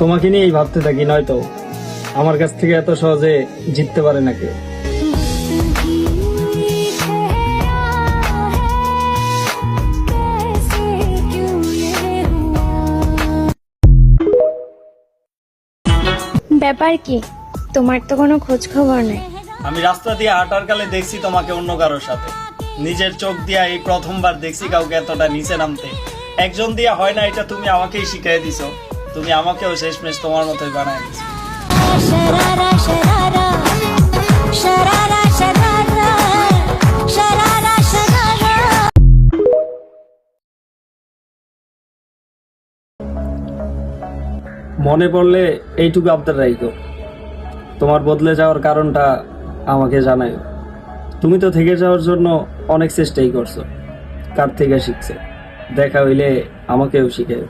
তোমাকে নিয়েই ভাবতে থাকি, নয়তো আমার কাছ থেকে এত সহজে জিততে পারে না কেউ। ব্যাপার কি? তোমার তো কোনো খোঁজ খবর নেই। আমি রাস্তা দিয়ে হাঁটার কালে দেখছি তোমাকে অন্য কারোর সাথে। নিজের চোখ দিয়া এই প্রথমবার দেখছি কাউকে এতটা নিচে নামতে। একজন দিয়া হয় না, এটা তুমি আমাকেই শিখিয়ে দিছো। তুমি আমাকেও শেষমেশ তোমার মতোই বানায় দিছো। মনে পড়লে এইটুকু আবদার রাখো, তোমার বদলে যাওয়ার কারণটা আমাকে জানাই। তুমি তো থেকে যাওয়ার জন্য অনেক চেষ্টাই করছো, কার থেকে শিখছে, দেখা হইলে আমাকেও শিখাও।